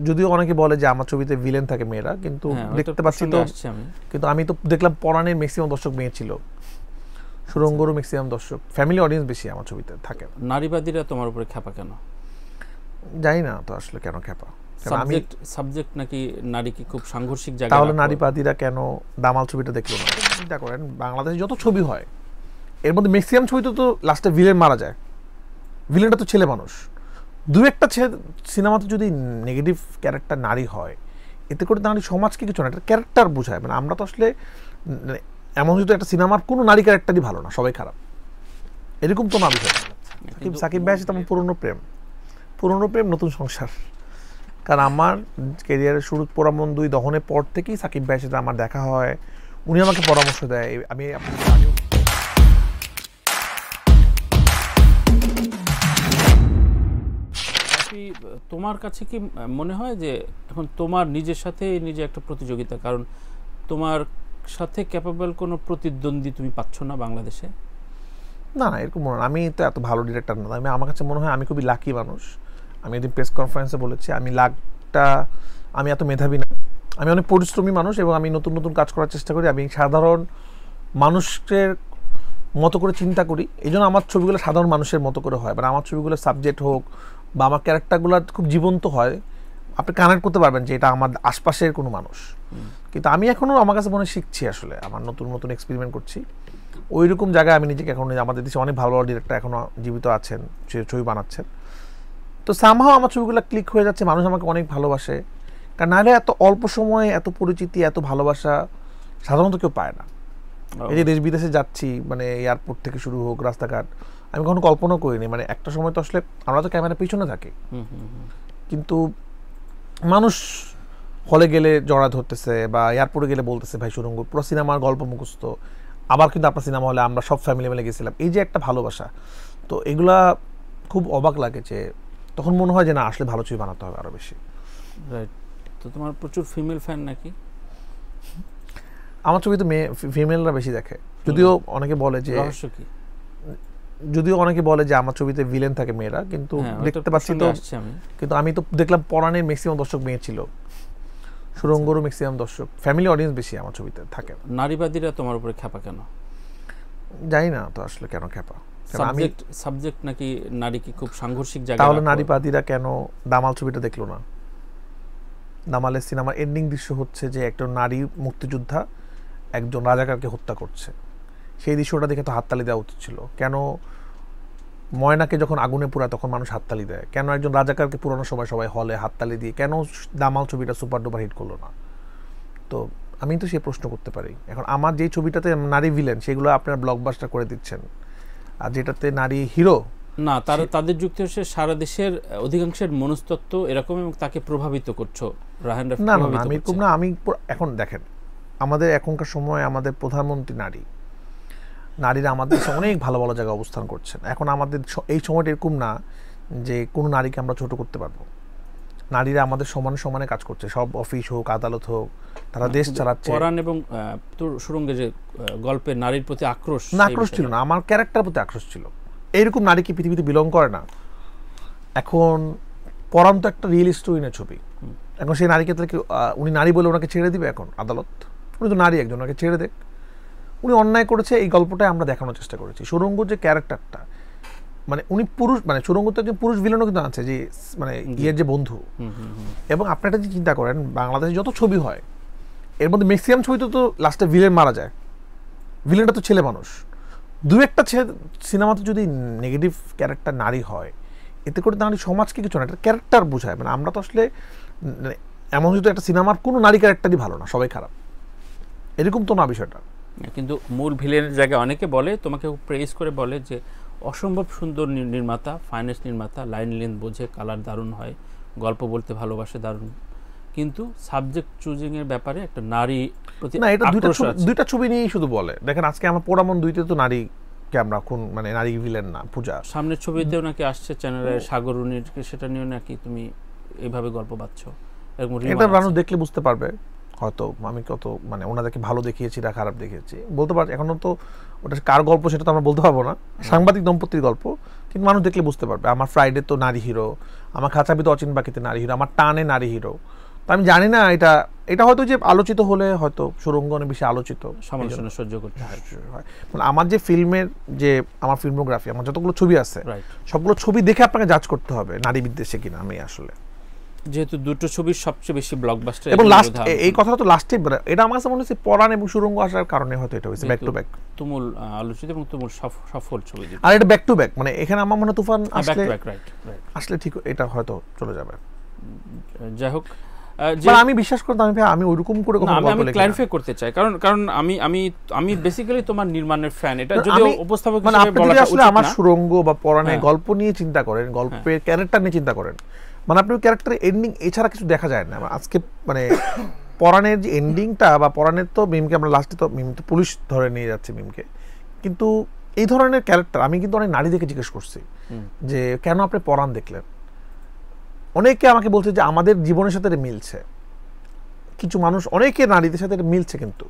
যদিও অনেকে বলে যে আমার ছবিতে ভিলেন থাকে মেয়েরা, কিন্তু দেখতে পাচ্ছি তো, কিন্তু আমি তো দেখলাম পরাণের ম্যাক্সিমাম দর্শক মেয়ে ছিল, সুরঙ্গরও ম্যাক্সিমাম দর্শক, ফ্যামিলি অডিয়েন্স বেশি আমার ছবিতে থাকে। নারীবাদীরা তোমার উপরে খেপা কেন? জানি না তো আসলে কেন খেপা। সাবজেক্ট নাকি নারী কি খুব সাংঘর্ষিক জায়গা? তাহলে নারীবাদীরা কেন দামাল ছবিটা দেখলো না? চিন্তা করেন, বাংলাদেশে যত ছবি হয় এর মধ্যে ম্যাক্সিমাম ছবিতে তো লাস্টে ভিলেন মারা যায়, ভিলেনটা তো ছেলে মানুষ। দু একটা সিনেমাতে যদি নেগেটিভ ক্যারেক্টার নারী হয়, এতে করে নারী সমাজকে কিছু না, একটা ক্যারেক্টার বোঝায়। মানে আমরা তো আসলে এমন যদি একটা সিনেমার কোনো নারী ক্যারেক্টারই ভালো না, সবাই খারাপ, এরকম তো না বিষয়। সাকিব ভাই আসে তেমন পুরনো প্রেম নতুন সংসার। কারণ আমার ক্যারিয়ারের শুরু পোড়ামন 2 দহনের পর থেকেই সাকিব ভাইয়ের সাথে আমার দেখা হয়, উনি আমাকে পরামর্শ দেয়। আমি তোমার কাছে কি মনে হয় যে এখন তোমার নিজের সাথে নিজে একটা প্রতিযোগিতা, কারণ তোমার সাথে ক্যাপাবল কোনো প্রতিদ্বন্দ্বী তুমি পাচ্ছ না বাংলাদেশে? না, এরকম মনে হয়। আমি তো এত ভালো ডিরেক্টর না। আমার কাছে মনে হয় আমি খুবই লাকি মানুষ। আমি একদিন প্রেস কনফারেন্সে বলেছি, আমি এত মেধাবী না, আমি অনেক পরিশ্রমী মানুষ এবং আমি নতুন নতুন কাজ করার চেষ্টা করি। আমি সাধারণ মানুষের মতো করে চিন্তা করি, এই জন্য আমার ছবিগুলো সাধারণ মানুষের মতো করে হয়। মানে আমার ছবিগুলো সাবজেক্ট হোক বা আমার ক্যারেক্টারগুলো খুব জীবন্ত হয়, আপনি কানেক্ট করতে পারবেন যে এটা আমার আশপাশের কোনো মানুষ। কিন্তু আমি এখনও আমার কাছে মনে শিখছি, আসলে আমার নতুন নতুন এক্সপেরিমেন্ট করছি। ওই রকম জায়গায় আমি নিজেকে এখন, আমাদের দেশে অনেক ভালো ভালো ডিরেক্টর এখনও জীবিত আছেন, সে ছবি বানাচ্ছেন। তো সামহাও আমার ছবিগুলো ক্লিক হয়ে যাচ্ছে, মানুষ আমাকে অনেক ভালোবাসে। কারণ নাহলে এত অল্প সময়ে এত পরিচিতি, এত ভালোবাসা সাধারণত কেউ পায় না। এই যে দেশ বিদেশে যাচ্ছি, মানে এয়ারপোর্ট থেকে শুরু হোক, রাস্তাঘাট, আমি কখনো কল্পনা করিনি। মানে একটা সময় তো আসলে আমরা তো ক্যামেরার পিছনে থাকি, কিন্তু মানুষ হলে গেলে জড়া ধরতেছে বা এয়ারপোর্টে গেলে বলতেছে ভাই সুরঙ্গ পুরো সিনেমার গল্প মুখস্থ, আবার কিন্তু আপনার সিনেমা হলে আমরা সব ফ্যামিলি মিলে গেছিলাম। এই যে একটা ভালোবাসা, তো এগুলা খুব অবাক লাগে যে তখন মনে হয় যে না, আসলে ভালো ছবি বানাতে হবে আরো বেশি। রাইট। তো তোমার প্রচুর ফিমেল ফ্যান নাকি? আমার ছবি তো ফিমেলরা বেশি দেখে, যদিও অনেকে বলে যে আমার ছবিতে ভিলেন থাকে মেয়েরা, কিন্তু দেখতে পাচ্ছি তো, কিন্তু আমি তো দেখলাম পরাণের ম্যাক্সিমাম দর্শক মেয়ে ছিল, সুরঙ্গরও ম্যাক্সিমাম দর্শক, ফ্যামিলি অডিয়েন্স বেশি আমার ছবিতে থাকে। নারীবাদীরা তোমার উপরে খেপা কেন? জানি না তো আসলে কেন খেপা। সাবজেক্ট নাকি নারী কি খুব সাংঘর্ষিক জায়গা? তাহলে নারীবাদীরা কেন দামাল ছবিটা দেখলো না? দামালের সিনেমার এন্ডিং দৃশ্য হচ্ছে যে একটা নারী মুক্তিযোদ্ধা একজন রাজাকারকে হত্যা করছে, সেই দৃশ্যটা দেখে তো হাততালি দেওয়া উচিত ছিল। কেন ময়নাকে যখন আগুনে পোড়ায় তখন মানুষ হাততালি দেয়, কেন একজন রাজাকারকে পুরানোর সময় সবাই হলে হাততালি দিয়ে কেন দামাল ছবিটা সুপার ডুপার হিট করলো না? তো আমি তো সে প্রশ্ন করতে পারি। এখন আমার যেই ছবিটাতে নারী ভিলেন, সেগুলো আপনারা ব্লকবাস্টার করে দিচ্ছেন, আর যেটাতে নারী হিরো না, তাদের যুক্তি হচ্ছে সারা দেশের অধিকাংশের মনস্তত্ত্ব এরকম এবং তাকে প্রভাবিত করছো। না, আমি এরকম না। আমি এখন দেখেন, আমাদের এখনকার সময় আমাদের প্রধানমন্ত্রী নারীরা আমাদের দেশে অনেক ভালো ভালো জায়গায় অবস্থান করছেন। এখন আমাদের এই সময়টা এরকম না যে কোনো নারীকে আমরা ছোট করতে পারবো। নারীরা আমাদের সমানে সমানে কাজ করছে, সব অফিস হোক, আদালত হোক, তারা দেশ চালাচ্ছে। পরাণ এবং সুরঙ্গে যে গল্পে নারীর প্রতি আক্রোশ ছিল না, আমার ক্যারেক্টার প্রতি আক্রোশ ছিল। এইরকম নারী কি পৃথিবীতে বিলং করে না? এখন পরাণ তো একটা রিয়েল স্টোরিনের ছবি। এখন সেই নারীকে তাহলে উনি নারী বলে ওনাকে ছেড়ে দিবে এখন আদালত? উনি তো নারী একজন, ওনাকে ছেড়ে দেখ। উনি অন্যায় করেছে, এই গল্পটাই আমরা দেখানোর চেষ্টা করেছি। সুরঙ্গ যে ক্যারেক্টারটা, মানে উনি পুরুষ, মানে সুরঙ্গ তো একজন পুরুষ ভিলেনও কিন্তু আছে, যে মানে ইয়ের যে বন্ধু। এবং আপনি একটা যে চিন্তা করেন, বাংলাদেশে যত ছবি হয় এর মধ্যে ম্যাক্সিমাম ছবিতে তো লাস্টে ভিলেন মারা যায়, ভিলেনটা তো ছেলে মানুষ। দু একটা সিনেমাতে যদি নেগেটিভ ক্যারেক্টার নারী হয়, এতে করে নারী সমাজকে কিছু না, একটা ক্যারেক্টার বোঝায়। মানে আমরা তো আসলে এমন যদি একটা সিনেমার কোনো নারী ক্যারেক্টারই ভালো না, সবাই খারাপ, এরকম তো না বিষয়টা। কিন্তু মূল ভিলেনের জায়গায় অনেকে বলে, তোমাকে প্রেইজ করে বলে যে অসম্ভব সুন্দর নির্মাতা, ফাইনেস্ট নির্মাতা, লাইন লেন্থ বোঝে, কালার দারুণ হয়, গল্প বলতে ভালোবাসে দারুণ, কিন্তু সাবজেক্ট চুজিং এর ব্যাপারে একটা নারী প্রতি না, এটা দুইটা ছবি নিয়েই শুধু বলে। দেখেন আজকে আমার পোড়ামন 2-তে তো নারী আমরা কোন মানে নারী ভিলেন না, পূজা। সামনের ছবিতেও নাকি আসছে চ্যানেলে সাগরুনির, সেটা নিয়ে নাকি তুমি এইভাবে গল্প বাঁধছো? এটা মানুষ দেখলে বুঝতে পারবে, হয়তো আমি কত মানে ওনাদেরকে ভালো দেখিয়েছি না খারাপ দেখিয়েছি বলতে পারছি, এখনো তো ওটা কার গল্প সেটা তো আমরা বলতে পারবো না, সাংবাদিক দম্পতির গল্প, কিন্তু মানুষ দেখলে বুঝতে পারবে। আমার ফ্রাইডে তো নারী হিরো, আমার খাঁচাবিতে অচিন বাকিতে নারী হিরো, আমার টানে নারী হিরো। তো আমি জানি না এটা হয়তো যে আলোচিত হলে হয়তো সুরঙ্গ অনেক বেশি আলোচিত, সমালোচনা সহ্য করতে হয়। মানে আমার যে ফিল্মের যে আমার ফিল্মোগ্রাফি, আমার যতগুলো ছবি আছে সবগুলো ছবি দেখে আপনাকে জাজ করতে হবে নারী বিদ্বেষে কিনা। আমি আসলে যেহেতু দুটো ছবির সবচেয়ে বেশি ব্লকবাস্টার, এবং লাস্ট এই কথাটা তো লাস্টে এটা আমার কাছে মনে হচ্ছে পরাণ এবং সুরঙ্গ আসার কারণে হয়তো এটা হয়েছে ব্যাক টু ব্যাক তুমুল আলোচিত এবং তুমুল সফল ছবি। আর এটা ব্যাক টু ব্যাক, মানে এখানে আমার মনে হয় তুফান আসলে ঠিক এটা হয়তো চলে যাবে। যাই হোক, আমি বিশ্বাস করতাম আমি ওইরকম করে আমি ক্লারিফাই করতে চাই, কারণ আমি বেসিক্যালি তোমার নির্মাণের ফ্যান। এটা যদিও উপস্থাপক হিসেবে বলাটা উচিত না, আমার সুরঙ্গ বা পরাণের গল্প নিয়ে চিন্তা করেন, গল্পের ক্যারেক্টার নিয়ে চিন্তা করেন, মানে আপনি ক্যারেক্টারের এন্ডিং এছাড়া কিছু দেখা যায় না। আজকে মানে পরাণের যে এন্ডিংটা বা পরাণের তো মিমকে আমরা লাস্টে তো মিম তো পুলিশ ধরে নিয়ে যাচ্ছে মিমকে, কিন্তু এই ধরনের ক্যারেক্টার আমি কিন্তু অনেক নারীদেরকে জিজ্ঞেস করছি যে কেন আপনি পরাণ দেখলেন। অনেকে আমাকে বলছে যে আমাদের জীবনের সাথে মিলছে, কিছু মানুষ অনেকে নারীদের সাথে মিলছে, কিন্তু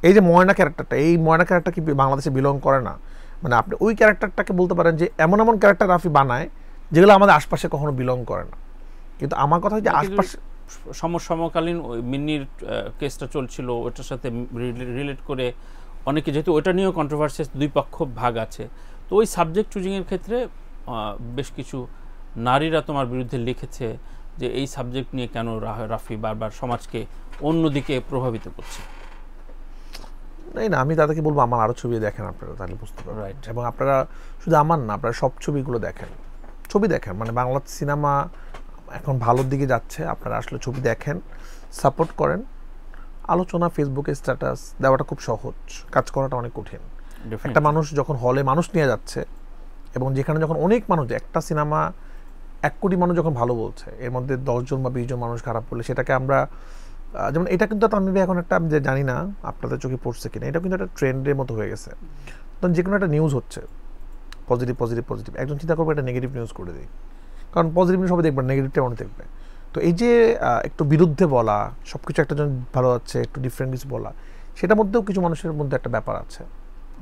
এই যে ময়না ক্যারেক্টারটা, এই ময়না ক্যারেক্টার কি বাংলাদেশে বিলং করে না? মানে আপনি ওই ক্যারেক্টারটাকে বলতে পারেন যে এমন এমন ক্যারেক্টার রাফি বানায় যেগুলো আমাদের আশপাশে কখনো বিলং করে না। কিন্তু আমার কথা হচ্ছে আশপাশে সমকালীন ওই মিন্নির কেসটা চলছিল, ওটার সাথে রিলেট করে অনেকে, যেহেতু ওটা নিয়েও কন্ট্রোভার্সি, দুই পক্ষ ভাগ আছে, তো ওই সাবজেক্ট চুজিংয়ের ক্ষেত্রে বেশ কিছু নারীরা তোমার বিরুদ্ধে লিখেছে যে এই সাবজেক্ট নিয়ে কেন রাফি বারবার সমাজকে অন্যদিকে প্রভাবিত করছে। না, আমি তাদেরকে বলবো আমার আরও ছবি দেখেন আপনারা, তাহলে বুঝতে পারবেন। এবং আপনারা শুধু আমার না, আপনারা সব ছবিগুলো দেখেন, মানে বাংলা সিনেমা এখন ভালোর দিকে যাচ্ছে, আপনারা আসলে ছবি দেখেন, সাপোর্ট করেন। আলোচনা ফেসবুকে স্ট্যাটাস দেওয়াটা খুব সহজ, কাজ করাটা অনেক কঠিন। একটা মানুষ যখন হলে মানুষ নিয়ে যাচ্ছে এবং যেখানে যখন অনেক মানুষ, একটা সিনেমা 1 কোটি মানুষ যখন ভালো বলছে, এর মধ্যে 10 জন বা 20 জন মানুষ খারাপ বললে সেটাকে আমরা যেমন এটা কিন্তু আমি এখন একটা আমি জানি না আপনাদের চোখে পড়ছে কিনা, এটা কিন্তু একটা ট্রেন্ডের মতো হয়ে গেছে। তখন যে কোনো একটা নিউজ হচ্ছে পজিটিভ, একজন চিন্তা করবে একটা নেগেটিভ নিউজ করে দিই, কারণ পজিটিভ নিউজ সবাই দেখবে, নেগেটিভটা অনেক দেখবে। তো এই যে একটু বিরুদ্ধে বলা, সব কিছু একটা জন ভালো যাচ্ছে একটু ডিফারেন্ট কিছু বলা, সেটার মধ্যেও কিছু মানুষের মধ্যে একটা ব্যাপার আছে।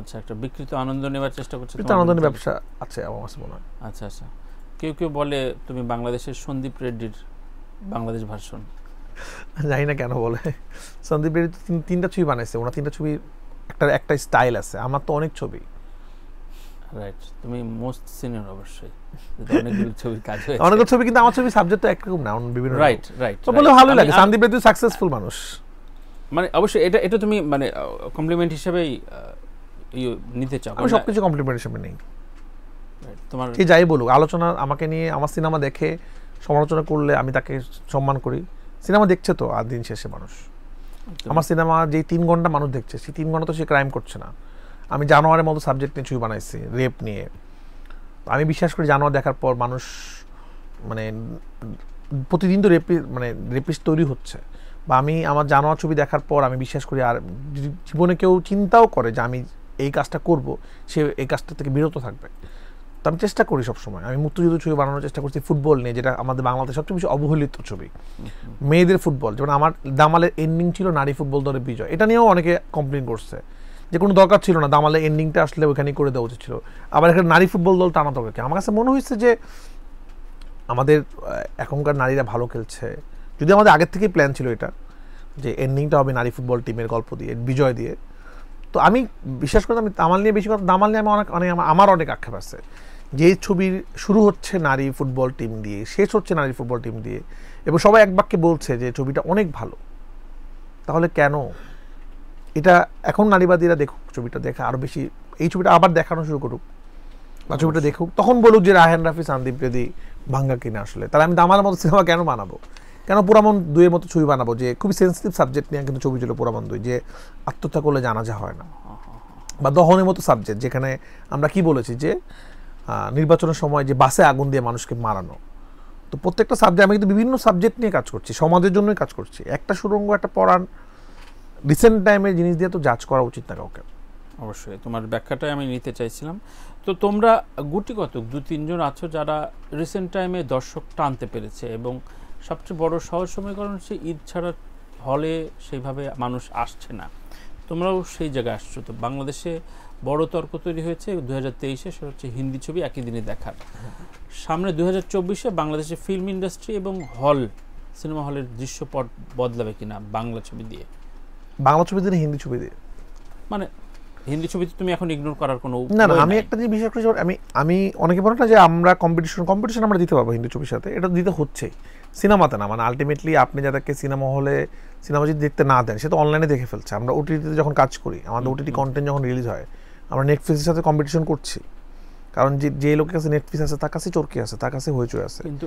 আচ্ছা, একটা বিকৃত আনন্দ নেওয়ার চেষ্টা করছে, আনন্দ নেওয়ার ব্যবসা আছে আমার কাছে মনে হয়। আচ্ছা, কেউ বলে তুমি বাংলাদেশের সন্দীপ রেড্ডির বাংলাদেশ ভার্সন। জানি না কেন বলে। সন্দীপ রেড্ডি 3টা ছবি বানাইছে, ওনার 3টা ছবি একটা স্টাইল আছে, আমার তো অনেক ছবি। রাইট, তুমি মোস্ট সিনিয়র অবশ্যই, অনেকগুলো ছবি কাজ হয়েছে, অনেকগুলো ছবি, কিন্তু আমার ছবি সাবজেক্ট তো একরকম না, বিভিন্ন। রাইট, তো বলে ভালো লাগে। সন্দীপ রেড্ডি সাকসেসফুল মানুষ, মানে অবশ্যই এটা তুমি মানে কমপ্লিমেন্ট হিসেবেই নিতে চাও। আমি সবকিছু কমপ্লিমেন্ট হিসেবে নেই। তোমার কি যাই বলুক, আলোচনা আমাকে নিয়ে, আমার সিনেমা দেখে সমালোচনা করলে আমি তাকে সম্মান করি। সিনেমা দেখছে তো, আর দিন শেষে মানুষ আমার সিনেমা যেই 3 ঘন্টা মানুষ দেখছে, সেই 3 ঘন্টা তো সে ক্রাইম করছে না। আমি জানোয়ারের মতো সাবজেক্ট নিয়ে ছবি বানাইছি, রেপ নিয়ে। আমি বিশ্বাস করি জানোয়ার দেখার পর মানুষ মানে প্রতিদিন তো রেপিস্ট তৈরি হচ্ছে, বা আমি আমার জানোয়ার ছবি দেখার পর আমি বিশ্বাস করি আর জীবনে কেউ চিন্তাও করে যে আমি এই কাজটা করব, সে এই কাজটা থেকে বিরত থাকবে। তো আমি চেষ্টা করি সবসময়, আমি মুক্তিযুদ্ধ ছবি বানানোর চেষ্টা করছি, ফুটবল নিয়ে, যেটা আমাদের বাংলাদেশ সবচেয়ে বেশি অবহেলিত ছবি, মেয়েদের ফুটবল। যেমন আমার দামালের এন্ডিং ছিল নারী ফুটবল দলের বিজয়, এটা নিয়েও অনেকে কমপ্লেন করছে যে কোনো দরকার ছিল না, দামালের এন্ডিংটা আসলে ওইখানেই করে দেওয়া উচিত ছিল। আবার এখানে নারী ফুটবল দল টানা দরকার কি? আমার কাছে মনে হয়েছে যে আমাদের এখনকার নারীরা ভালো খেলছে, যদি আমাদের আগের থেকেই প্ল্যান ছিল এটা, যে এন্ডিংটা হবে নারী ফুটবল টিমের গল্প দিয়ে, বিজয় দিয়ে। তো আমি বিশ্বাস করতাম, আমি দামাল নিয়ে বেশি কথা, দামাল নিয়ে আমার অনেক আক্ষেপ আছে, যে ছবির শুরু হচ্ছে নারী ফুটবল টিম দিয়ে, শেষ হচ্ছে নারী ফুটবল টিম দিয়ে, এবং সবাই এক বাক্যে বলছে যে ছবিটা অনেক ভালো। তাহলে কেন এটা এখন নারীবাদীরা দেখুক, ছবিটা দেখে আরও বেশি, এই ছবিটা আবার দেখানো শুরু করুক, বা ছবিটা দেখুক, তখন বলুক যে রায়হান রাফি, সন্দীপ রেড্ডি ভাঙ্গা কিনা। আসলে তাহলে আমি দামালের মতো সিনেমা কেন বানাবো, কেন পুরামন 2-এর মতো ছবি বানাবো, যে খুবই সেন্সিটিভ সাবজেক্ট নিয়ে কিন্তু ছবি ছিল পুরামন 2, যে আত্মহত্যা করলে জানাজা হয় না, বা দহনের মতো সাবজেক্ট, যেখানে আমরা কি বলেছি যে নির্বাচনের সময় যে বাসে আগুন দিয়ে মানুষকে মারানো। তো প্রত্যেকটা সাবজেক্ট, আমি কিন্তু বিভিন্ন সাবজেক্ট নিয়ে কাজ করছি, সমাজের জন্যই কাজ করছি। একটা সুরঙ্গ, একটা পরাণ, রিসেন্ট টাইমের জিনিস দিয়ে তো জাজ করা উচিত না কাউকে। অবশ্যই তোমার ব্যাখ্যাটাই আমি নিতে চাইছিলাম। তো তোমরা গুটি কতক 2-3 জন আছো যারা রিসেন্ট টাইমে দর্শক টানতে পেরেছে, এবং সবচেয়ে বড় সহজ সমীকরণ হচ্ছে ঈদ ছাড়া হলে সেইভাবে মানুষ আসছে না, তোমরাও সেই জায়গায় আসছো। তো বাংলাদেশে বড় তর্ক তৈরি হয়েছে 2023-এ, সেটা হচ্ছে হিন্দি ছবি একই দিনে দেখার। সামনে 2024-এ বাংলাদেশে ফিল্ম ইন্ডাস্ট্রি এবং হল, সিনেমা হলের দৃশ্যপট বদলাবে কিনা বাংলা ছবি দিয়ে? বাংলা ছবি দিয়ে হিন্দি ছবি দিয়ে, মানে হিন্দি ছবিতে তুমি এখন ইগনোর করার কোনো না না, উপায় আমি নাই। একটা জিনিস বিশ্বাস করি যে আমি অনেকে বলে না যে আমরা কম্পিটিশন আমরা দিতে পারবো হিন্দি ছবির সাথে, এটা দিতে হচ্ছেই সিনেমাতে না। মানে আলটিমেটলি আপনি যাদেরকে সিনেমা হলে সিনেমা যদি দেখতে না দেন, সে তো অনলাইনে দেখে ফেলছে। আমরা ওটিটিতে যখন কাজ করি, আমাদের ওটিটি কন্টেন্ট যখন রিলিজ হয়, আমরা নেটফ্লিক্সের সাথে কম্পিটিশন করছি, কারণ যে লোকের কাছে নেটফ্লিক্স আছে তার কাছে চরকি আছে, তার কাছে হইচই আছে। কিন্তু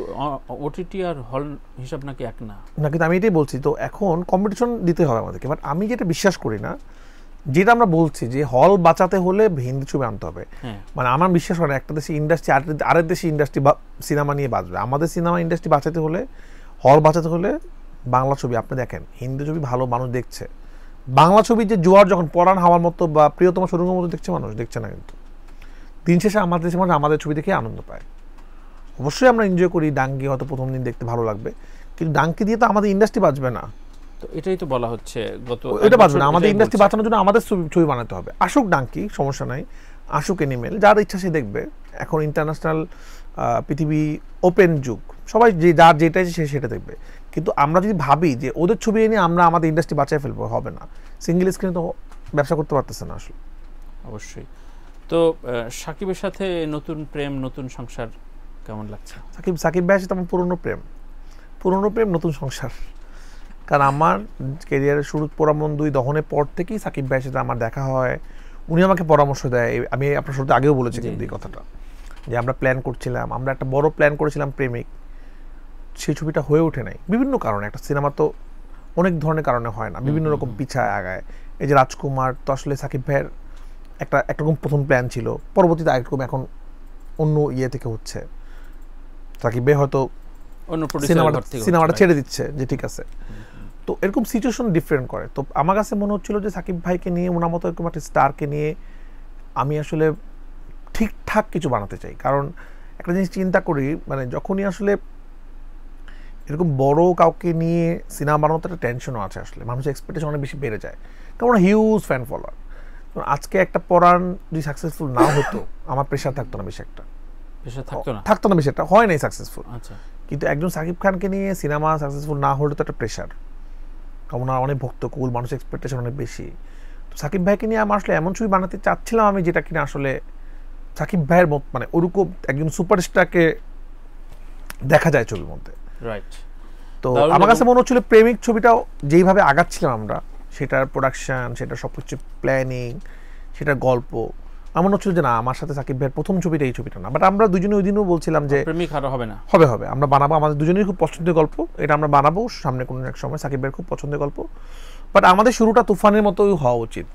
ওটিটি আর হল হিসাব নাকি এক না। না, কিন্তু আমি এটাই বলছি, তো এখন কম্পিটিশন দিতে হবে আমাদেরকে। বাট আমি যেটা বিশ্বাস করি না, যেটা আমরা বলছি যে হল বাঁচাতে হলে হিন্দি ছবি আনতে হবে। মানে আমার বিশ্বাস হয় না একটা দেশে ইন্ডাস্ট্রি আরেক দেশে ইন্ডাস্ট্রি সিনেমা নিয়ে বাঁচবে। আমাদের সিনেমা ইন্ডাস্ট্রি বাঁচাতে হলে, হল বাঁচাতে হলে বাংলা ছবি। আপনি দেখেন হিন্দি ছবি ভালো মানুষ দেখছে, বাংলা ছবি যে জোয়ার যখন পরাণ হওয়ার মতো বা প্রিয়তম সুরঙ্গের মতো দেখছে মানুষ, দেখছে না। কিন্তু দিন শেষে আমাদের দেশে মানুষ আমাদের ছবি দেখে আনন্দ পায়। অবশ্যই আমরা এনজয় করি, ডাঙ্কি হয়তো প্রথম দিন দেখতে ভালো লাগবে, কিন্তু ডাঙ্কি দিয়ে তো আমাদের ইন্ডাস্ট্রি বাঁচবে না। তো এটাই তো বলা হচ্ছে গত এটা বাঁচবে না, আমাদের ইন্ডাস্ট্রি বাঁচানোর জন্য আমাদের ছবি বানাতে হবে। আসুক ডাঙ্কি, সমস্যা নাই, আসুক এনিমেল, যার ইচ্ছা সে দেখবে। এখন ইন্টারন্যাশনাল পৃথিবী ওপেন যুগ, সবাই যার যেটা সে সেটা দেখবে। কিন্তু আমরা যদি ভাবি যে ওদের ছবি এনে আমরা আমাদের ইন্ডাস্ট্রি বাঁচায় ফেলবো, হবে না। সিঙ্গেল স্ক্রিনে তো ব্যবসা করতে পারতেছে না আসলে। অবশ্যই। তো সাকিবের সাথে নতুন প্রেম, নতুন সংসার কেমন লাগছে? সাকিব ভাইয়ের সাথে আমার পুরনো প্রেম নতুন সংসার। কারণ আমার ক্যারিয়ারের শুরু পোড়ামন 2 দহনের পর থেকেই সাকিব ভাইয়ের সাথে আমার দেখা হয়, উনি আমাকে পরামর্শ দেয়। আমি আপনার সাথে আগেও বলেছি কিন্তু এই কথাটা, যে আমরা প্ল্যান করছিলাম, আমরা একটা বড় প্ল্যান করেছিলাম প্রেমিক, সেই ছবিটা হয়ে ওঠে নাই বিভিন্ন কারণে। একটা সিনেমা তো অনেক ধরনের কারণে হয় না, বিভিন্ন রকম পিছায় আগায়। এই যে রাজকুমার তো আসলে সাকিব ভাইয়ের একরকম প্রথম প্ল্যান ছিল, পরবর্তীতে আরেকরকম এখন অন্য ইয়ে থেকে হচ্ছে। সাকিব ভাই হয়তো সিনেমাটা ছেড়ে দিচ্ছে, যে ঠিক আছে। তো এরকম সিচুয়েশন ডিফারেন্ট করে। তো আমার কাছে মনে হচ্ছিল যে সাকিব ভাইকে নিয়ে, ওনার মতো এরকম একটা স্টারকে নিয়ে আমি আসলে ঠিকঠাক কিছু বানাতে চাই। কারণ একটা জিনিস চিন্তা করি, মানে যখনই আসলে এরকম বড় কাউকে নিয়ে সিনেমা বানানোতে একটা টেনশনও আছে আসলে, মানুষের এক্সপেকটেশন অনেক বেশি বেড়ে যায়, কারণ হিউজ ফ্যান ফলোয়ার। আজকে একটা পরাণ যদি সাকসেসফুল না হতো, আমার প্রেশার থাকতো না বেশি, থাকতো না বেশি, একটা হয় নাই সাকসেসফুল। কিন্তু একজন সাকিব খানকে নিয়ে সিনেমা সাকসেসফুল না হলে তো একটা প্রেশার, কারণ ওনার অনেক ভক্ত কুল, মানুষের এক্সপেকটেশন অনেক বেশি। তো সাকিব ভাইকে নিয়ে আমার আসলে এমন ছবি বানাতে চাচ্ছিলাম আমি, যেটা কিনা আসলে সাকিব ভাইয়ের মানে ওরকম একজন সুপারস্টারকে দেখা যায় ছবির মধ্যে। তো আমার কাছে মনে হচ্ছিল প্রেমিক ছবিটাও যেইভাবে আগাচ্ছিলাম আমরা, সেটার প্রোডাকশন, সেটার সবকিছু প্ল্যানিং, সেটার গল্প, আমার মনে হচ্ছিল যে না, আমার সাথে সাকিব ভাইয়ের প্রথম ছবিটা এই ছবিটা না। বাট আমরা দুজনে ওই দিনও বলছিলাম যে প্রেমিক আরো হবে না, হবে আমরা বানাবো, আমাদের দুজনেরই খুব পছন্দের গল্প, এটা আমরা বানাবো সামনে কোনো এক সময়। সাকিব ভাইয়ের খুব পছন্দের গল্প, বাট আমাদের শুরুটা তুফানের মতোই হওয়া উচিত।